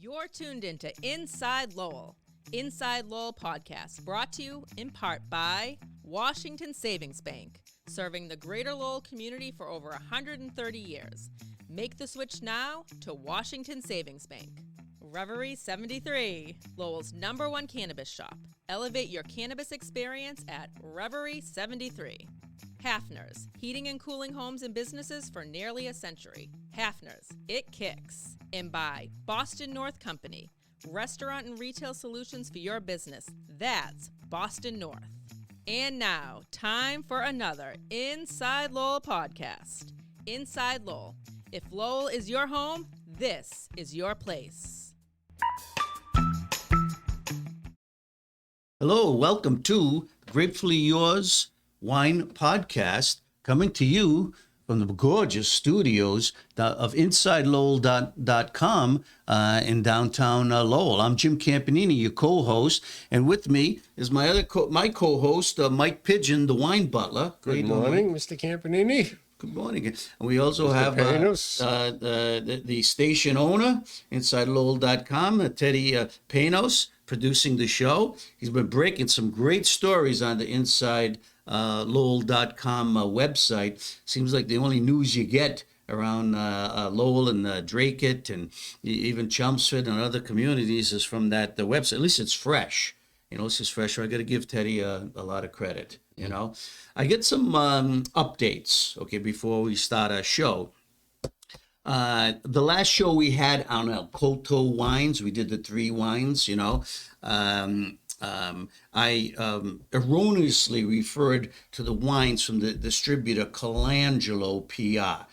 You're tuned into Inside Lowell. Inside Lowell podcast brought to you in part by Washington Savings Bank, serving the greater Lowell community for over 130 years. Make the switch now to Washington Savings Bank. Reverie 73, Lowell's #1 cannabis shop. Elevate your cannabis experience at Reverie 73. Hafner's, heating and cooling homes and businesses for nearly a century. Hafner's, it kicks. And by Boston North Company, restaurant and retail solutions for your business. That's Boston North. And now, time for another Inside Lowell podcast. Inside Lowell. If Lowell is your home, this is your place. Hello, welcome to Grapefully Yours Wine Podcast, coming to you from the gorgeous studios of InsideLowell.com in downtown Lowell. I'm Jim Campanini, your co-host, and with me is my co-host, Mike Pigeon, the wine butler. Good morning, Mr. Campanini. Good morning. And we also have the station owner, InsideLowell.com, Teddy Panos, producing the show. He's been breaking some great stories on the InsideLowell.com website. Seems like the only news you get around Lowell and Dracut and even Chelmsford and other communities is from the website. At least it's fresh. It's just fresh. So I got to give Teddy a lot of credit. I get some updates, before we start our show. The last show we had on El Coto wines, we did the 3 wines, I erroneously referred to the wines from the distributor Colangelo PR.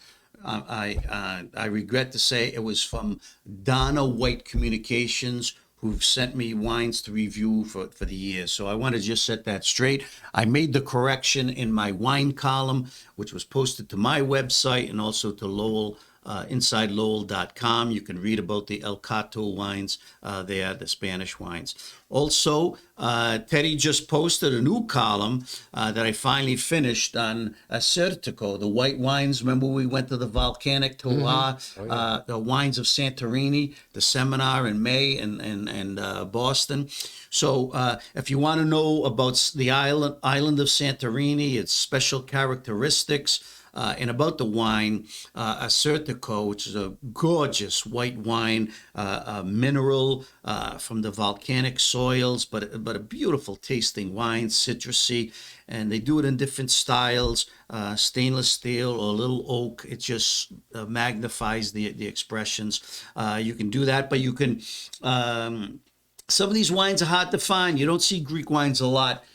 I regret to say it was from Donna White Communications, who've sent me wines to review for the year. So I want to just set that straight. I made the correction in my wine column, which was posted to my website and also to Lowell, InsideLowell.com. You can read about the El Coto wines there, the Spanish wines. Also, Teddy just posted a new column that I finally finished on Acertico, the white wines. Remember we went to the volcanic terroir, the wines of Santorini, the seminar in May and Boston. So if you want to know about the island of Santorini, its special characteristics, and about the wine, Acertico, which is a gorgeous white wine, mineral from the volcanic soils, but a beautiful tasting wine, citrusy, and they do it in different styles, stainless steel or little oak. It just magnifies the expressions. You can do that, but you can. Some of these wines are hard to find. You don't see Greek wines a lot.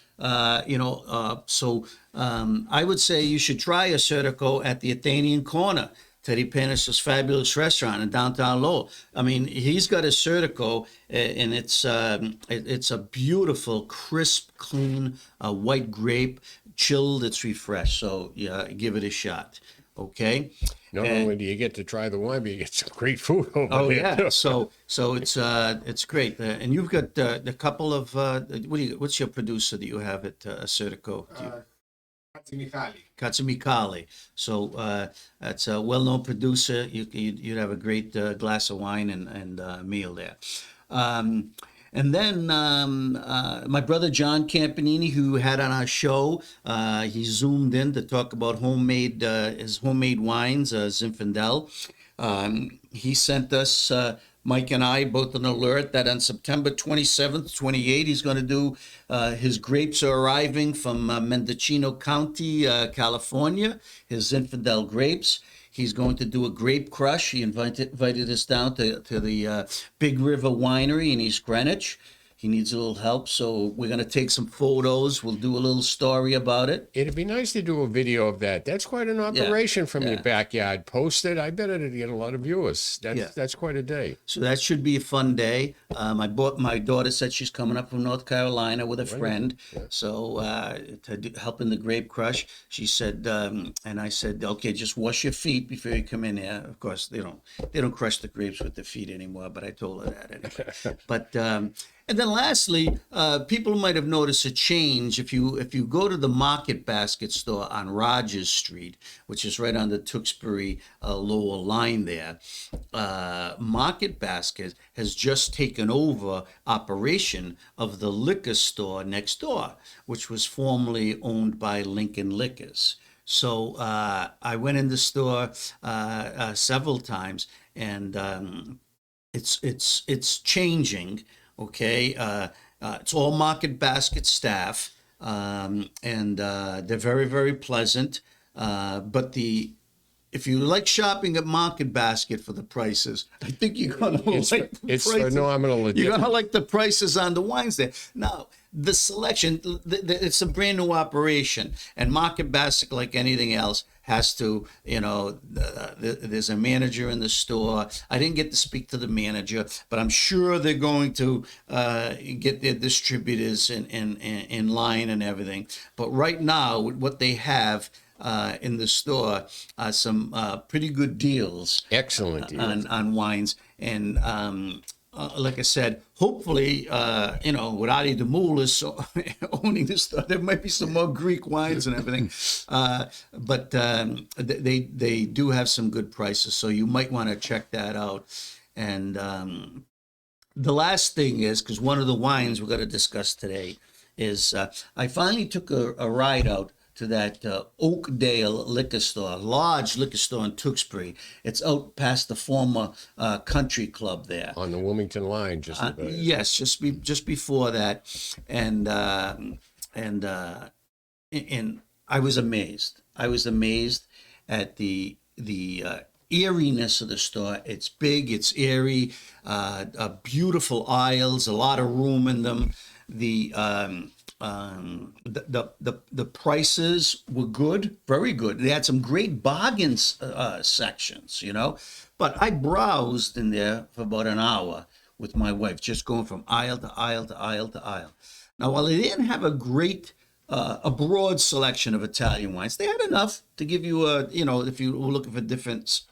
So I would say you should try a Acertico at the Athenian Corner, Teddy Panis' fabulous restaurant in downtown Lowell. I mean, he's got a Acertico, and it's a beautiful, crisp, clean white grape, chilled. It's refreshed. So yeah, give it a shot. Okay. Not only do you get to try the wine, but you get some great food over there. Yeah. So it's great. And you've got a couple of what's your producer that you have at Acertico? Katsumikali. So that's a well-known producer. You'd have a great glass of wine and meal there. And then my brother John Campanini, who had on our show, he zoomed in to talk about his homemade wines, Zinfandel. He sent us, Mike and I, both an alert that on September 27th, 28th, he's going to do, his grapes are arriving from Mendocino County, California, his Zinfandel grapes. He's going to do a grape crush. He invited us down to the Big River Winery in East Greenwich. He needs a little help, so we're going to take some photos. We'll do a little story about it. It'd be nice to do a video of that. That's quite an operation from your backyard. Post it. I bet it'd get a lot of viewers. That's quite a day. So that should be a fun day. My daughter said she's coming up from North Carolina with a friend. Yeah. So to help in the grape crush, she said, and I said, okay, just wash your feet before you come in here. Of course, they don't crush the grapes with their feet anymore, but I told her that anyway. But And then lastly, people might have noticed a change if you go to the Market Basket store on Rogers Street, which is right on the Tewksbury Lowell line there. Market Basket has just taken over operation of the liquor store next door, which was formerly owned by Lincoln Liquors. So I went in the store several times, and it's changing. Okay, it's all Market Basket staff, and they're very, very pleasant. But if you like shopping at Market Basket for the prices, I think you're gonna like the it's prices. phenomenal. You're gonna like the prices on the wines there. Now, the selection, it's a brand new operation, and Market Basket, like anything else, has to, there's a manager in the store. I didn't get to speak to the manager, but I'm sure they're going to get their distributors in line and everything. But right now, what they have in the store are some pretty good deals. Excellent deals. On wines. And like I said, hopefully, with Adi Demoulas owning this stuff, there might be some more Greek wines and everything. But they do have some good prices, so you might want to check that out. And the last thing is, because one of the wines we're going to discuss today is, I finally took a ride out to that Oakdale liquor store, large liquor store in Tewksbury. It's out past the former country club there. On the Wilmington line, just about. Yes, just before that, and I was amazed. I was amazed at the eeriness of the store. It's big, it's airy, beautiful aisles, a lot of room in them. The prices were good, very good. They had some great bargains sections, But I browsed in there for about an hour with my wife, just going from aisle to aisle to aisle to aisle. Now, while they didn't have a broad selection of Italian wines, they had enough to give you if you were looking for different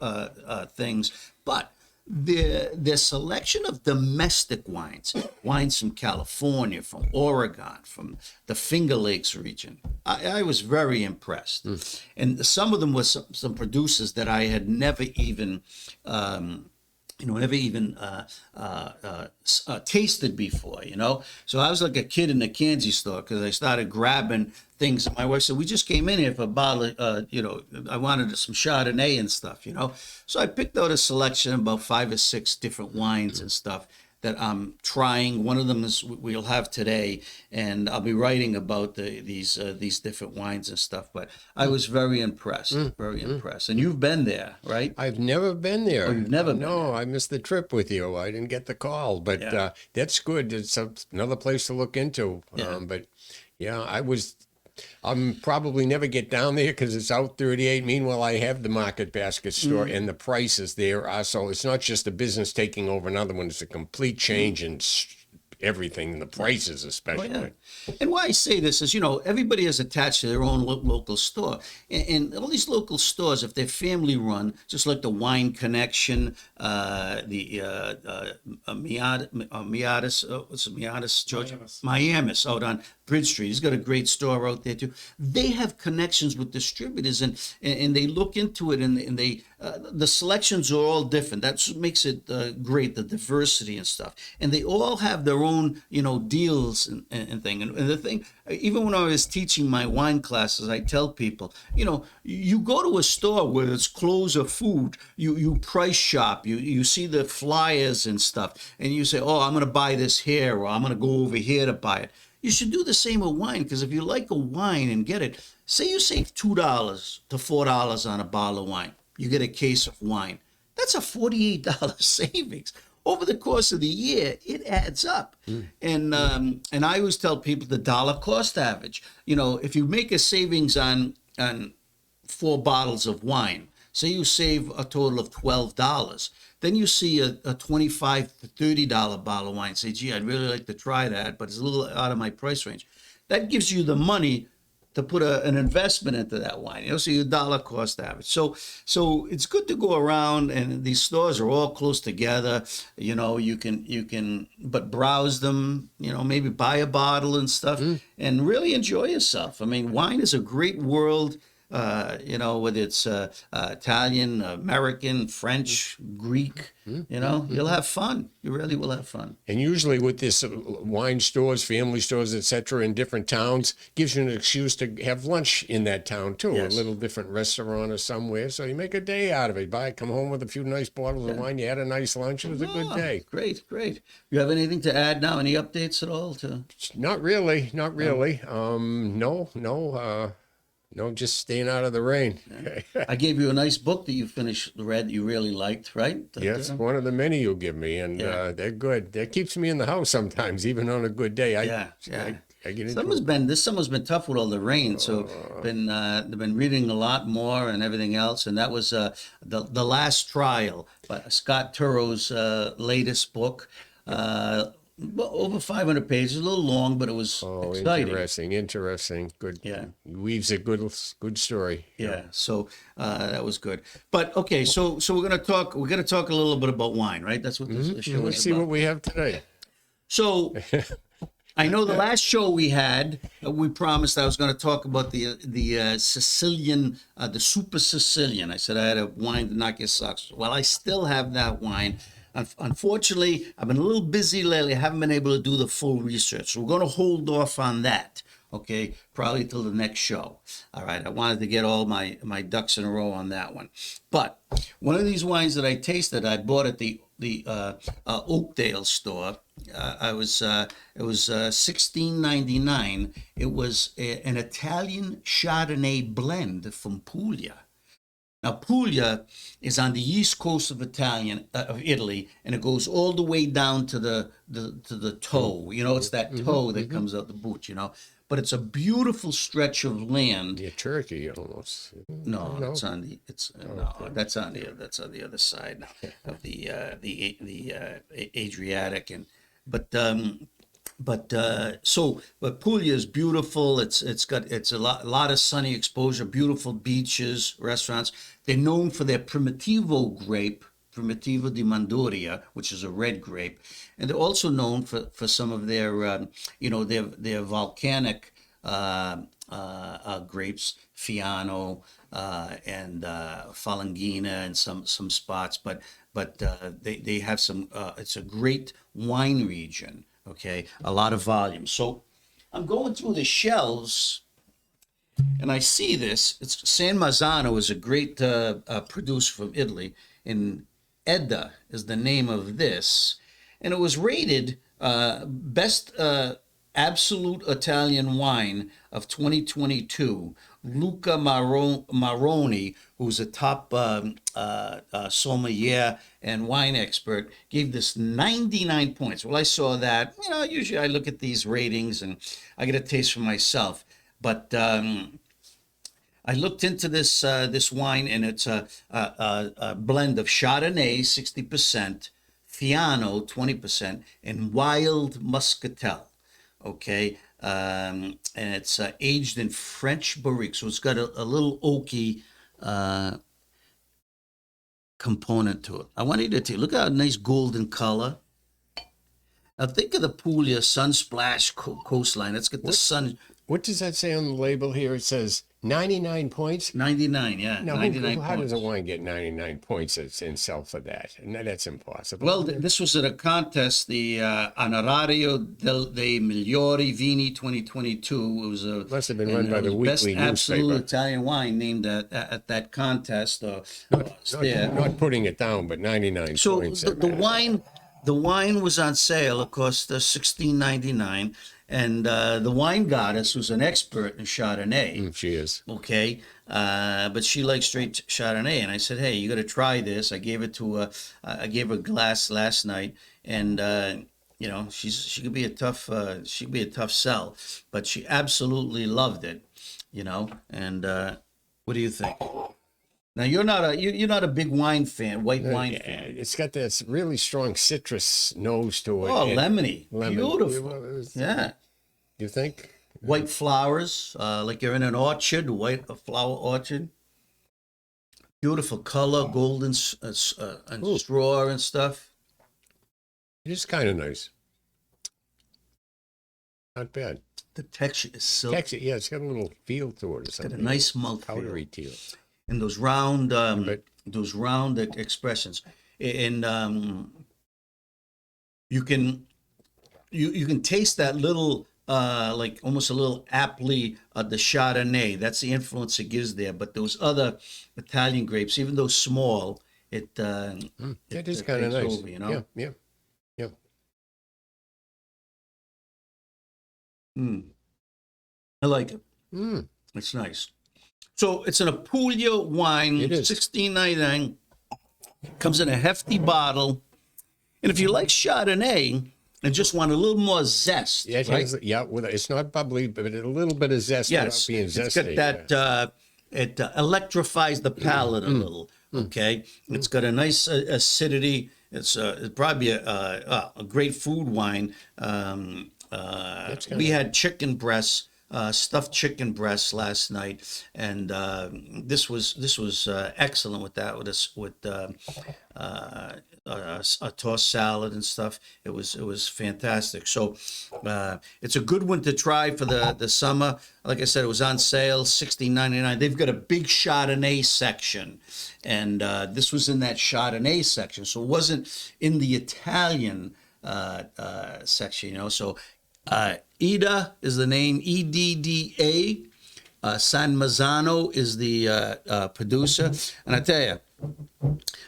things. But their selection of domestic wines from California, from Oregon, from the Finger Lakes region, I was very impressed. And some of them were some producers that I had never even tasted before, So I was like a kid in a candy store because I started grabbing things. And my wife said, we just came in here for a bottle of, I wanted some Chardonnay and stuff, So I picked out a selection of about 5 or 6 different wines and stuff that I'm trying. One of them is we'll have today, and I'll be writing about these different wines and stuff. But I was very impressed, very impressed. And you've been there, right? I've never been there. Oh, you've never been No, there. I missed the trip with you. I didn't get the call, but Yeah. that's good. It's another place to look into. Yeah. But yeah, I'm probably never get down there because it's out 38. Meanwhile, I have the Market Basket store, and the prices there are so. It's not just a business taking over another one. It's a complete change in everything, and the prices especially. Oh, yeah. And why I say this is, everybody is attached to their own local store. And all these local stores, if they're family run, just like the Wine Connection, Miamis out on Bridge Street. He's got a great store out there too. They have connections with distributors, and they look into it, and they the selections are all different. That's what makes it great, the diversity and stuff. And they all have their own, deals and thing. And the thing, even when I was teaching my wine classes, I tell people, you go to a store where it's clothes or food, you price shop, you see the flyers and stuff, and you say, oh, I'm going to buy this here, or I'm going to go over here to buy it. You should do the same with wine, because if you like a wine and get it, say you save $2 to $4 on a bottle of wine, you get a case of wine. That's a $48 savings. Over the course of the year, it adds up. And I always tell people the dollar cost average. If you make a savings on 4 bottles of wine, say you save a total of $12. Then you see a $25 to $30 bottle of wine. Say, gee, I'd really like to try that, but it's a little out of my price range. That gives you the money an investment into that wine, so your dollar cost average. So it's good to go around, and these stores are all close together. You can but browse them, maybe buy a bottle and stuff, and really enjoy yourself. I mean, wine is a great world. Whether it's Italian, American, French, Greek, you'll have fun. You really will have fun. And usually with this wine stores, family stores, etc., in different towns, gives you an excuse to have lunch in that town too, Yes. a little different restaurant or somewhere. So you make a day out of it. Come home with a few nice bottles of wine. You had a nice lunch. It was a good day. Great. You have anything to add now? Any updates at all? Not really. No, just staying out of the rain. I gave you a nice book that you read, you really liked, right? Yes, one of the many you'll give me, and they're good. That keeps me in the house sometimes, even on a good day. I get into This summer's been tough with all the rain, so they've been reading a lot more and everything else, and that was the Last Trial by Scott Turo's latest book. Over 500 pages, a little long, but it was exciting. Interesting. Good. Yeah. Weaves a good story. Yeah. So that was good. But okay, so we're gonna talk a little bit about wine, right? That's what this show is Let's see about. what we have today. So I know the last show we had, we promised I was going to talk about the Sicilian, the Super Sicilian. I said I had a wine to knock your socks. Well, I still have that wine. Unfortunately, I've been a little busy lately. I haven't been able to do the full research. So we're going to hold off on that, okay, probably till the next show. All right, I wanted to get all my ducks in a row on that one. But one of these wines that I tasted, I bought at the Oakdale store. It was $16.99. It was an Italian Chardonnay blend from Puglia. Now, Puglia is on the east coast of Italy, and it goes all the way down to the toe. It's that toe that comes out the boot. But it's a beautiful stretch of land. Yeah, Turkey almost. No, that's on the other side of the Adriatic, but Puglia is beautiful. It's a lot of sunny exposure, beautiful beaches, restaurants. They're known for their Primitivo grape, Primitivo di Manduria, which is a red grape, and they're also known for some of their their volcanic grapes, Fiano and Falangina, and some spots. But they have some. It's a great wine region. Okay, a lot of volume. So I'm going through the shelves, and I see this. It's San Marzano is a great producer from Italy, and Edda is the name of this, and it was rated best absolute Italian wine of 2022. Luca Maroni, who's a top sommelier and wine expert, gave this 99 points. Well, I saw that. Usually I look at these ratings and I get a taste for myself. But I looked into this wine, and it's a blend of Chardonnay, 60%, Fiano, 20%, and wild Muscatel. Okay. And it's aged in French barrique, so it's got a little oaky component to it. I want you to take, look at a nice golden color. Now think of the Puglia Sunsplash coastline. Let's get the sun. What does that say on the label here? It says 99 points. 99, yeah. Now, 99 how points. does a wine get 99 points and sell for that? No, that's impossible. Well, this was at a contest, the Onorario dei Migliori Vini 2022. It was Must have been run by the weekly best absolute newspaper. Italian wine named at that contest. Not putting it down, but 99 So points. the wine was on sale. It cost $16.99. And the wine goddess, who's an expert in Chardonnay, She is. okay, but she likes straight Chardonnay, and I said, hey, you got to try this. I gave it to I gave her a glass last night, and she could be a tough sell, but she absolutely loved it, And what do you think? Now you're not a big wine fan, white wine fan. It's got this really strong citrus nose to it. Oh, and lemony, lemon. beautiful. Yeah. You think? white flowers, like you're in an orchard, a flower orchard. Beautiful color, golden and Ooh. straw and stuff. It is kind of nice. Not bad. The texture is silky. Texture, yeah, it's got a little feel to it. It's Got a nice mouth powdery to it. and those round, But- expressions. And you can taste that little, like almost a little aptly the Chardonnay. That's the influence it gives there. But those other Italian grapes, even though small, it That is it kind of takes nice. over, you know? Yeah. I like it. It's nice. So it's an Apulia wine. It is. $16.99. Comes in a hefty bottle. And if you like Chardonnay and just want a little more zest, Yeah, it right? has, it's not bubbly, but a little bit of zest Yes, without being it's zesty. got that. It electrifies the palate a little. Okay, it's got a nice acidity. It's probably a great food wine. We had chicken breasts, stuffed chicken breasts last night, and this was excellent with that. With a tossed salad and stuff. It was fantastic. So it's a good one to try for the summer. Like I said, it was on sale, $16.99. They've got a big Chardonnay section, and this was in that Chardonnay section. So it wasn't in the Italian section, you know. So Edda is the name, Edda. San Marzano is the producer, and I tell you.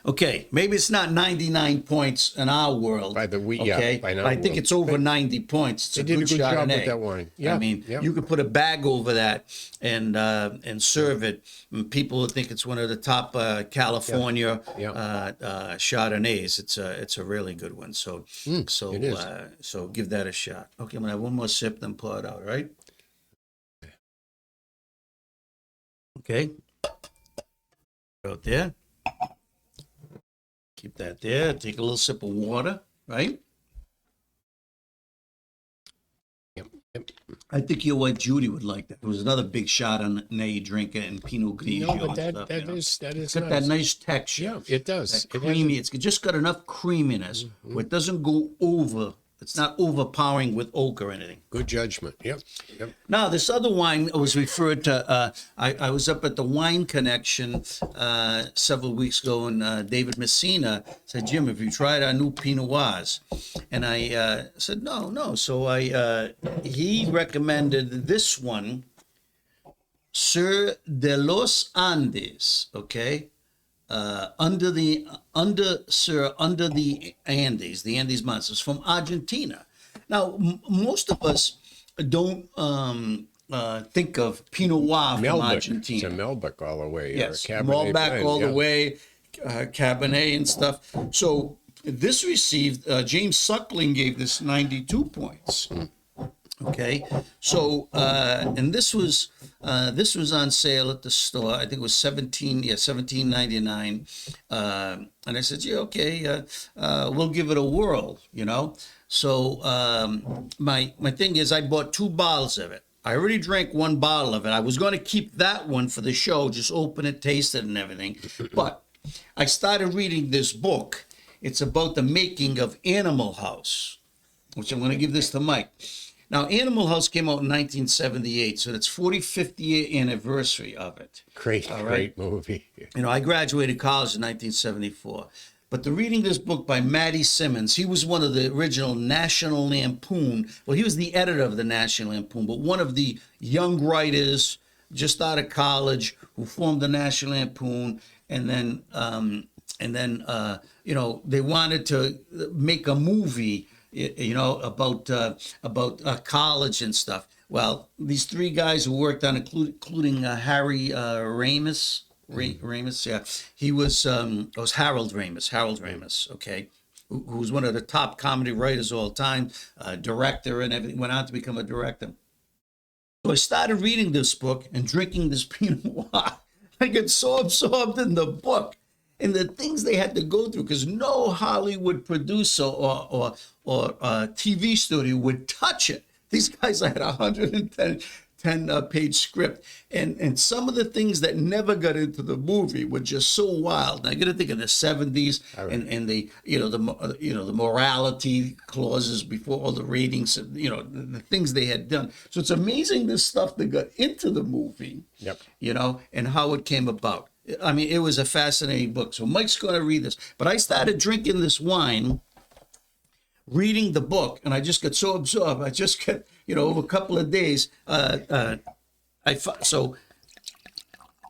Okay, maybe it's not 99 points in our world. By the week, okay? yeah. By But I think it's over 90 points. It's They a did a good good job Chardonnay. with that wine. Yeah, I mean, yeah. you could put a bag over that and serve it. And people would think it's one of the top California Chardonnays. It's a really good one. So it is. So give that a shot. Okay, I'm gonna have one more sip, then pour it out. Right? Okay. Out there. Keep that there. Take a little sip of water, right? Yep. I think your wife Judy would like that. It was another big Chardonnay drinker and Pinot Grigio. No, but and stuff, that you know. is It's got nice. that nice texture. Yeah, it does. That It has creamy. It's just got enough creaminess where it doesn't go over. It's not overpowering with oak or anything. good judgment. Yep. Now, this other wine was referred to. I was up at the Wine Connection several weeks ago, and David Messina said, "Jim, have you tried our new Pinot Noirs?" And I said, "No." So he recommended this one, Sur de los Andes. Okay. Under the Andes, the Andes Mountains, it's from Argentina. Now, most of us don't think of Pinot Noir from Melbeck. Argentina. It's a Melbeck all the way. Yes, or a Cabernet Malbec blend, all yeah. the way, Cabernet and stuff. So this received, James Suckling gave this 92 points. Okay, so and this was on sale at the store. I think it was $17.99. And I said, yeah, okay, we'll give it a whirl, you know. So my thing is, I bought 2 bottles of it. I already drank 1 bottle of it. I was going to keep that one for the show, just open it, taste it, and everything. But I started reading this book. It's about the making of Animal House, which I'm going to give this to Mike. Now, Animal House came out in 1978, so that's 45th year anniversary of it. Great movie. You know, I graduated college in 1974. But the reading this book by Matty Simmons, he was one of the original National Lampoon. Well, he was the editor of the National Lampoon, but one of the young writers just out of college who formed the National Lampoon, and then you know, they wanted to make a movie, you know, about college and stuff. Well, these 3 guys who worked on it, including Harry Ramis, yeah, he was Harold Ramis, okay, who was one of the top comedy writers of all time, director and everything, went on to become a director. So I started reading this book and drinking this Pinot Noir. I get so absorbed in the book and the things they had to go through, because no Hollywood producer or TV studio would touch it. These guys had 110 page script, and some of the things that never got into the movie were just so wild. And I got to think of the 70s and the the morality clauses before all the ratings, the things they had done. So it's amazing this stuff that got into the movie. Yep. And how it came about. I mean, it was a fascinating book. So Mike's going to read this, but I started drinking this wine, reading the book, and I just got so absorbed. I just kept, over a couple of days. So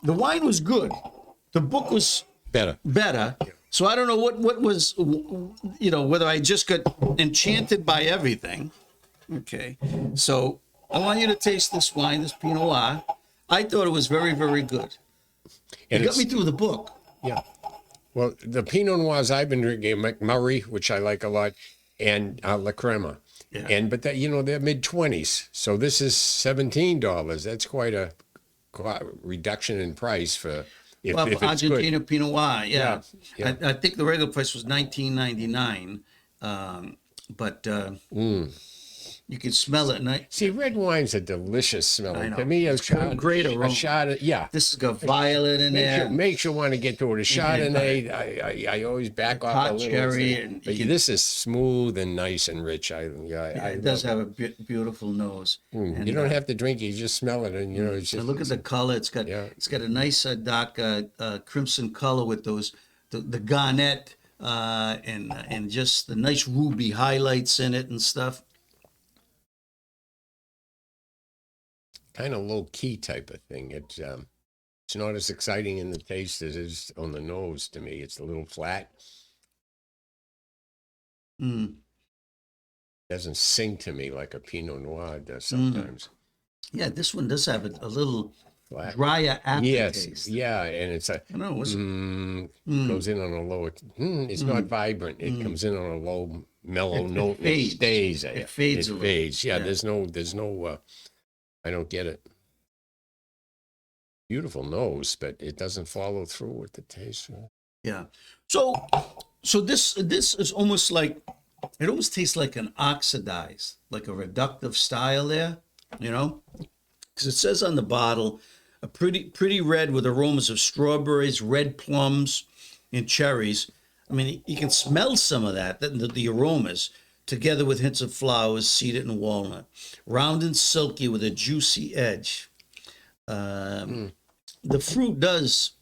the wine was good. The book was Better. So I don't know what was, whether I just got enchanted by everything. Okay. So I want you to taste this wine, this Pinot Noir. I thought it was very, very good. It got me through the book. Yeah. Well, the Pinot Noirs I've been drinking, McMurray, which I like a lot, and La Crema. Yeah. But that, they're mid-20s. So this is $17. That's quite a reduction in price for if it's Argentinian good. Pinot Noir. Yeah. Yeah. I think the regular price was $19.99. But you can smell it. And See, red wine's a delicious smelling. I know. To me, It's got a great aroma. A shot of, this has got violet in there. Makes you want to get to it. A Chardonnay, I always back off Hot a little. cherry. But this is smooth and nice and rich. I It does have a beautiful nose. And, you don't have to drink it; you just smell it, and it's just. And look at the color. It's got a nice dark crimson color with those the garnet and just the nice ruby highlights in it and stuff. Kind of low key type of thing. It's not as exciting in the taste as it is on the nose to me. It's a little flat. Doesn't sing to me like a Pinot Noir does sometimes. Yeah, this one does have a little Flat. drier aftertaste. Yes, yeah, and it's a I don't know. goes in on a lower. It's not vibrant. It comes in on a low, mellow note. fades. It stays. It fades a It little. fades. Yeah, Yeah. there's no. I don't get it. Beautiful nose, but it doesn't follow through with the taste. Yeah. So this is almost like, it almost tastes like an oxidized, like a reductive style there, because it says on the bottle, a pretty red with aromas of strawberries, red plums, and cherries. I mean, you can smell some of that, the aromas, together with hints of flowers, cedar and walnut. Round and silky with a juicy edge. The fruit does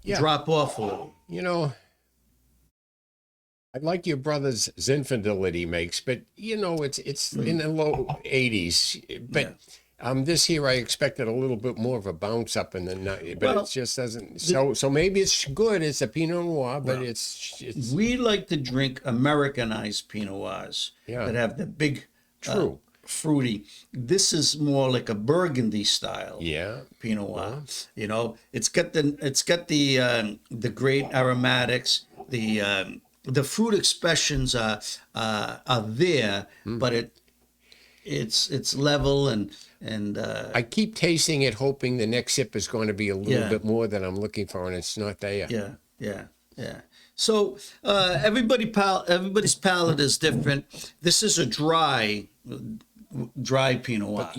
drop off a little. I like your brother's Zinfandel that he makes, but it's in the low 80s. But this here, I expected a little bit more of a bounce up in the night, but it just doesn't. So maybe it's good. It's a Pinot Noir, but it's. We like to drink Americanized Pinot Noirs that have the big, fruity. This is more like a Burgundy style. Pinot Noir. It's got the great aromatics. The fruit expressions are there, but it's level and I keep tasting it, hoping the next sip is going to be a little bit more than I'm looking for, and it's not there. Yeah. So everybody's palate is different. This is a dry Pinot Noir.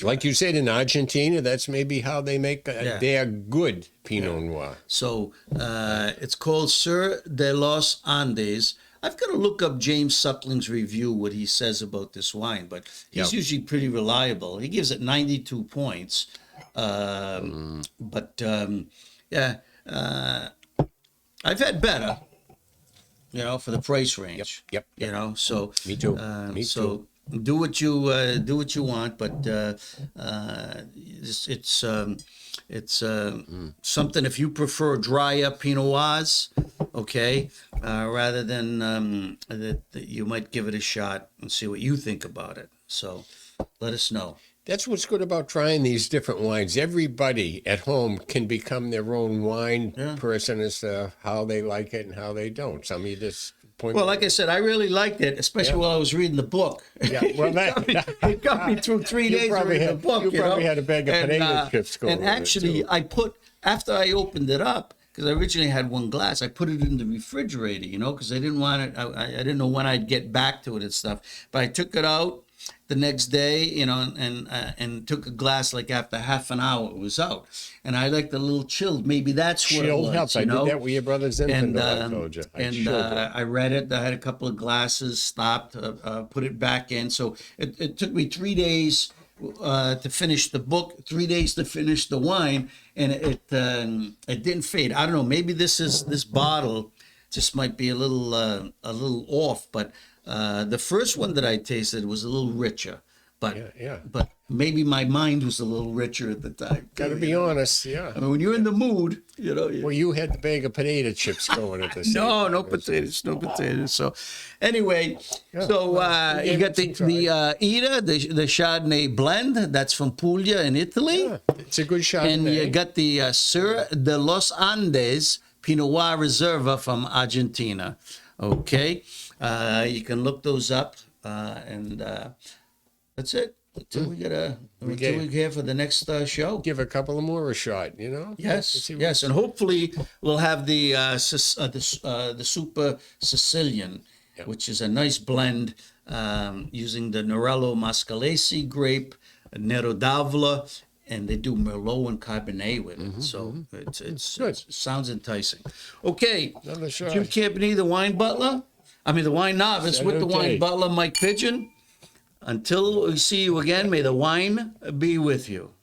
Like you said, in Argentina, that's maybe how they make their good Pinot Noir. So it's called Sur de los Andes. I've got to look up James Suckling's review, what he says about this wine, but he's usually pretty reliable. He gives it 92 points. But I've had better, for the price range. Yep. So Me too. So do what you want, but it's something if you prefer drier Pinot Noirs, okay, rather than that you might give it a shot and see what you think about it. So let us know. That's what's good about trying these different wines. Everybody at home can become their own wine person as to how they like it and how they don't. Some of you just point. Well, like I said, I really liked it, especially while I was reading the book. Yeah, well, it got me through 3 days of reading the book. You probably had a bag of potato chips going. And actually, after I opened it up, because I originally had one glass. I put it in the refrigerator, because I didn't want it. I didn't know when I'd get back to it and stuff. But I took it out the next day, and took a glass like after half an hour it was out, and I liked a little chilled. Maybe that's what it was. Chilled helps. I did that with your brother's infant. I told you. I read it. I had a couple of glasses, stopped, put it back in. So it took me 3 days to finish the book, 3 days to finish the wine, and it didn't fade. I don't know. Maybe this bottle just might be a little off, but the first one that I tasted was a little richer. But but maybe my mind was a little richer at the time. Got to be honest, yeah. I mean, when you're in the mood, Well, you had the bag of potato chips going at the same time. no potatoes. So, anyway, you got the Edda, the Chardonnay blend. That's from Puglia in Italy. Yeah, it's a good Chardonnay. And you got the Sur de los Andes Pinot Noir Reserva from Argentina. Okay, you can look those up, and that's it. Until we get for the next show. Give a couple of more a shot, Yes, and hopefully we'll have the Super Sicilian, which is a nice blend using the Nerello Mascalese grape, Nero d'Avola, and they do Merlot and Cabernet with it. So it sounds enticing. Okay, Jim Campanini, the wine butler. The wine novice with the wine butler, Mike Pigeon. Until we see you again, may the wine be with you.